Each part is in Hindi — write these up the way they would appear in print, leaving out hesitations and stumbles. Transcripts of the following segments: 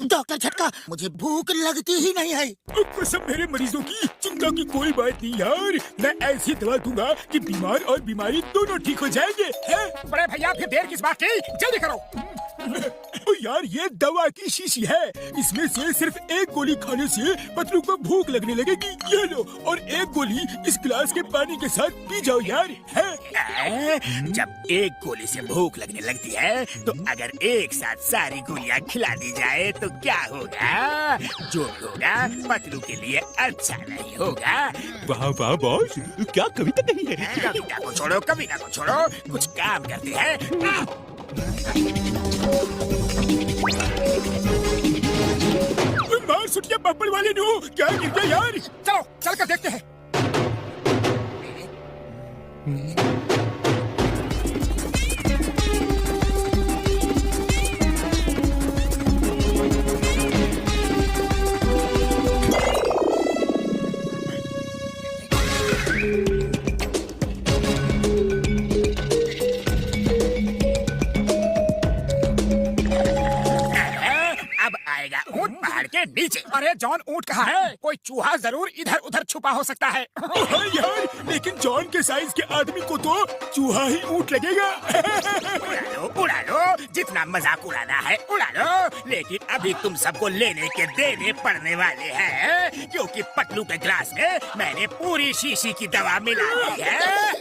डॉक्टर झटका, मुझे भूख लगती ही नहीं है। कसम मेरे मरीजों की, चिंता की कोई बात नहीं यार। मैं ऐसी दवा दूंगा कि बीमार और बीमारी दोनों ठीक हो जाएंगे। बड़े भैया फिर देर किस बात की, जल्दी करो। ओ यार, ये दवा की शीशी है। इसमें से सिर्फ एक गोली खाने से पतलू को भूख लगने लगेगी। ये लो, और एक गोली इस गिलास के पानी के साथ पी जाओ यार। जब एक गोली से भूख लगने लगती है तो अगर एक साथ सारी गोलियां खिला दी जाए तो क्या होगा? जो भी होगा पतलू के लिए अच्छा नहीं होगा। वाह वाह बॉस, क्या कविता नहीं है? कविता को छोड़ो, कविता को छोड़ो, कुछ काम करते हैं। मार सुटिया पापड़ वाले नो, क्या गिर गया यार? चलो चल कर देखते हैं। ऊंट पहाड़ के नीचे। अरे जॉन, ऊंट कहाँ है? कोई चूहा जरूर इधर उधर छुपा हो सकता है। यार, लेकिन जॉन के साइज के आदमी को तो चूहा ही ऊंट लगेगा। उड़ा लो, जितना मजाक उड़ाना है उड़ा लो, लेकिन अभी तुम सबको लेने के देने पड़ने वाले हैं, क्योंकि पतलू के ग्लास में मैंने पूरी शीशी की दवा मिला दी है।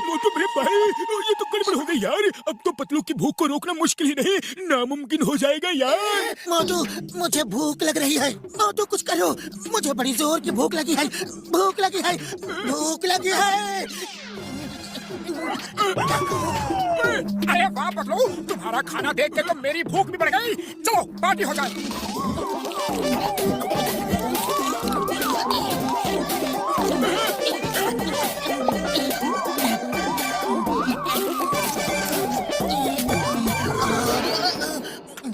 मोटू मेरे भाई, ये तो गड़बड़ हो गई यार। अब तो पतलू की भूख को रोकना मुश्किल ही नहीं, नामुमकिन हो जाएगा यार। मोटू, मुझे भूख लग रही है। मोटू कुछ करो, मुझे बड़ी जोर की भूख लगी है। भूख लगी है, भूख लगी है। अरे वाह पतलू, तुम्हारा खाना देख के तो मेरी भूख भी बढ़ गई। चलो पार्टी हो जाए।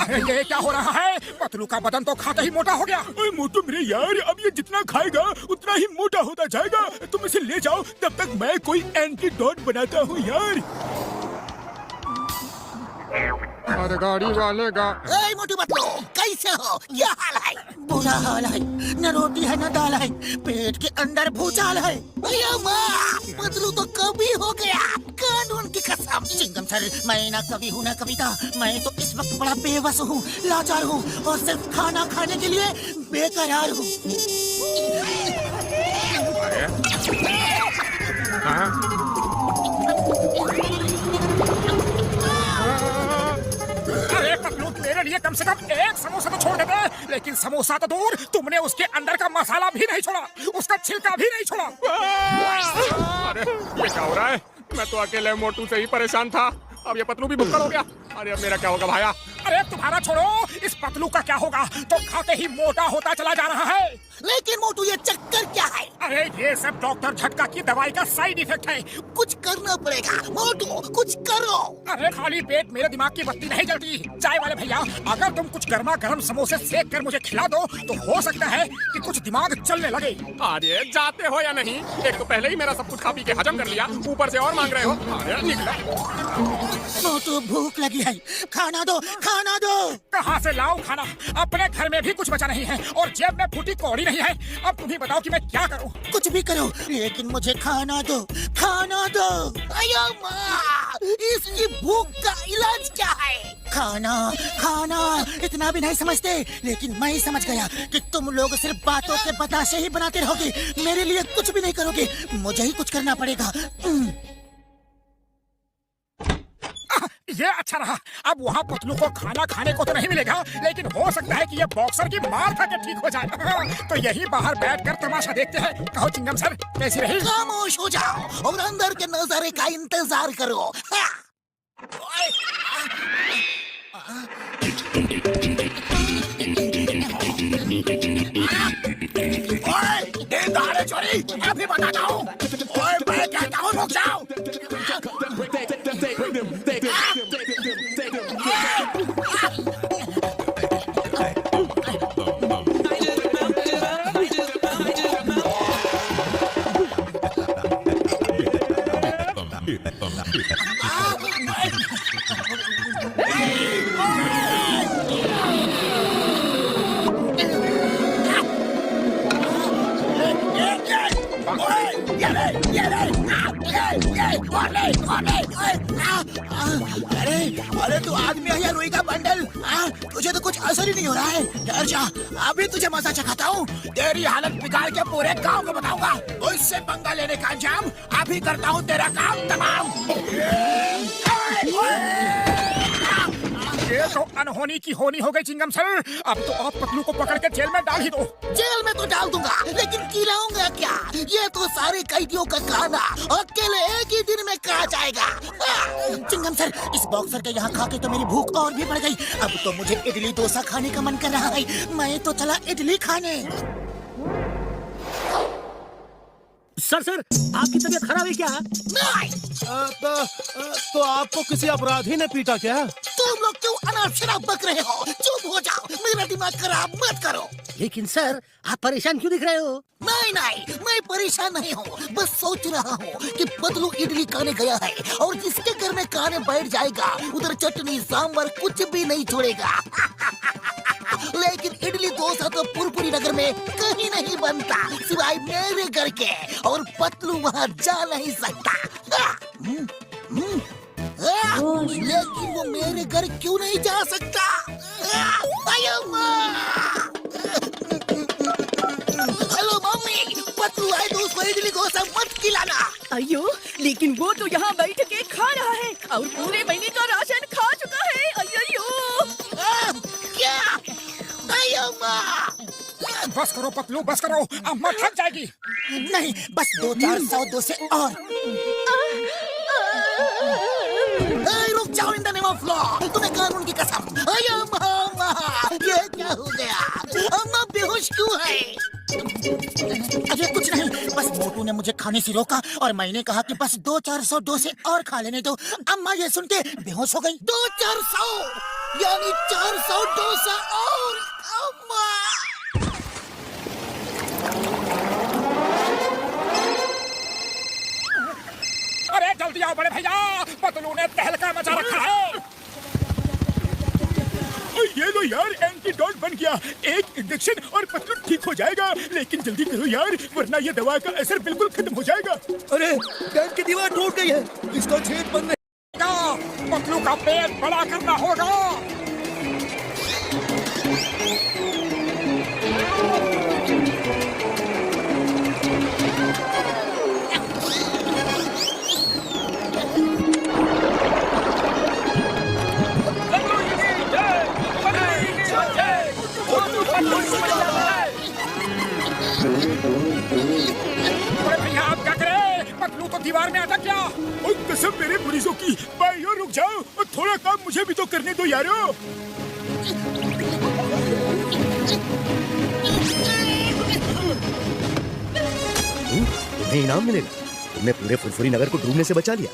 अरे ये क्या हो रहा है? पतलू का बदन तो खाते ही मोटा हो गया। मोटू मेरे यार, अब ये जितना खाएगा उतना ही मोटा होता जाएगा। तुम इसे ले जाओ, तब तक मैं कोई एंटीडोट बनाता हूँ यार। अरे गाड़ी वाले मोटू पतलू, कैसे हो? क्या हाल है? बुरा हाल है, न रोटी है न दाल है, पेट के अंदर भूचाल है। पतलू तो कभी हो गया, कानून की कसम। चिंगम सर, मैं ना कवि हूँ ना कविता। मैं तो इस वक्त बड़ा बेबस हूँ, लाचार हूँ, और सिर्फ खाना खाने के लिए बेकरार हूँ। अरे पतलू, तेरे लिए कम से कम एक समोसा तो छोड़ देते, लेकिन समोसा तो दूर, तुमने उसके अंदर का मसाला भी नहीं छोड़ा, उसका छिलका भी नहीं छोड़ा। अरे ये क्या हो रहा है? मैं तो अकेले मोटू से ही परेशान था, अब ये पतलू भी भुक्कड़ हो गया। अरे अब मेरा क्या होगा भाया? अरे तुम्हारा छोड़ो, इस पतलू का क्या होगा? तो खाते ही मोटा होता चला जा रहा है। लेकिन मोटू, ये चक्कर क्या है? अरे ये सब डॉक्टर झटका की दवाई का साइड इफेक्ट है। कुछ करना पड़ेगा मोटू, कुछ करो। अरे खाली पेट मेरे दिमाग की बत्ती नहीं जलती। चाय वाले भैया, अगर तुम कुछ गर्मा गर्म समोसे सेक कर मुझे खिला दो तो हो सकता है कि कुछ दिमाग चलने लगे। अरे जाते हो या नहीं? एक तो पहले ही मेरा सब कुछ खा पी के हजम कर लिया, ऊपर से और मांग रहे हो। अरे निकला। मोटू, भूख लगी है, खाना दो, खाना दो। कहाँ से लाऊं खाना? अपने घर में भी कुछ बचा नहीं है और जेब में फूटी कौड़ी नहीं है। अब तुम ही बताओ कि मैं क्या करूं? कुछ भी करो, लेकिन मुझे खाना दो, खाना दो। अयो माँ, इसकी भूख का इलाज क्या है? खाना, खाना। इतना भी नहीं समझते, लेकिन मैं समझ गया कि तुम लोग सिर्फ बातों के बताशे ही बनाते रहोगे, मेरे लिए कुछ भी नहीं करोगे। मुझे ही कुछ करना पड़ेगा। ये अच्छा रहा। अब वहाँ पतलू को खाना खाने को तो नहीं मिलेगा, लेकिन हो सकता है कि ये बॉक्सर की मार खा के ठीक हो जाए। तो यही बाहर बैठकर तमाशा देखते हैं। कहो चिंगम सर, कैसी रही? खामोश हो जाओ और अंदर के नजारे का इंतजार करो। चोरी अभी बताता हूँ। मैं कहता हूँ रुक जाओ। अरे अरे तू आदमी है या रुई का बंडल? तुझे तो कुछ असर ही नहीं हो रहा है। डर जा, अभी तुझे मजा चखाता हूँ। तेरी हालत बिगाड़ के पूरे गांव को बताऊंगा। मुझसे पंगा लेने का अंजाम अभी करता हूँ तेरा काम तमाम। ये तो अनहोनी की होनी हो गई चिंगम सर। अब तो आप पतलू को पकड़ के जेल में डाल ही दो। जेल में तो डाल दूंगा, लेकिन खिलाऊंगा क्या? ये तो सारे कैदियों का खाना अकेले एक ही दिन में खा जाएगा। चिंगम सर, इस बॉक्सर के यहाँ खा के तो मेरी भूख और भी बढ़ गई। अब तो मुझे इडली डोसा खाने का मन कर रहा है। मैं तो चला इडली खाने। सर आपकी तबीयत खराब है क्या? नहीं, तो आपको किसी अपराधी ने पीटा क्या? तुम लोग क्यों अनाप शराब बक रहे हो? चुप हो जाओ, मेरा दिमाग खराब मत करो। लेकिन सर आप परेशान क्यों दिख रहे हो? नहीं, मैं परेशान नहीं हूँ। बस सोच रहा हूँ कि पतलू इडली खाने गया है और जिसके घर में खाने बैठ जाएगा उधर चटनी सांभर कुछ भी नहीं छोड़ेगा। लेकिन इडली डोसा तो पुरपुरी नगर में कहीं नहीं बनता सिवाय मेरे घर के, और पतलू वहाँ जा नहीं सकता। लेकिन वो मेरे घर क्यों नहीं जा सकता? हेलो मम्मी, पतलू आए तो उसको इडली डोसा मत खिलाना। अयो, लेकिन वो तो यहाँ बैठ के खा रहा है और पूरे महीने का राशन खा चुका है। अयो क्या? अयो माँ, बस करो पतलू, बस करो, अम्मा थक जाएगी। नहीं, बस 2-400 से और। रुक जाओ, in the name of law, तुम्हें कानून की कसम। अयो माँ, ये क्या हो गया? अम्मा बेहोश क्यों है? अरे कुछ नहीं, बस मोटू ने मुझे खाने से रोका और मैंने कहा कि बस 2-400 डोसे और खा लेने दो। अम्मा ये सुन के बेहोश हो गई। 2-400 यानी 400 डोसा और। अम्मा, अरे जल्दी आओ बड़े भैया, पतलू ने तहलका मचा रखा है। ये लो यार, एंटीडोट बन गया। एक इंजेक्शन और पतलू ठीक हो जाएगा। लेकिन जल्दी करो यार, वरना ये दवा का असर बिल्कुल खत्म हो जाएगा। अरे टैंक की दीवार टूट गई है, इसका छेद बंद नहीं। पतलू का पेट बड़ा करना होगा। भैया आप क्या करें? पतलू तो दीवार में अटक गया। और कसम मेरे मरीजों की, भाइयों रुक जाओ और थोड़ा काम मुझे भी तो करने दो यारो। तुम्हें इनाम मिलेगा। तुमने पूरे फुरफुरी नगर को डूबने से बचा लिया।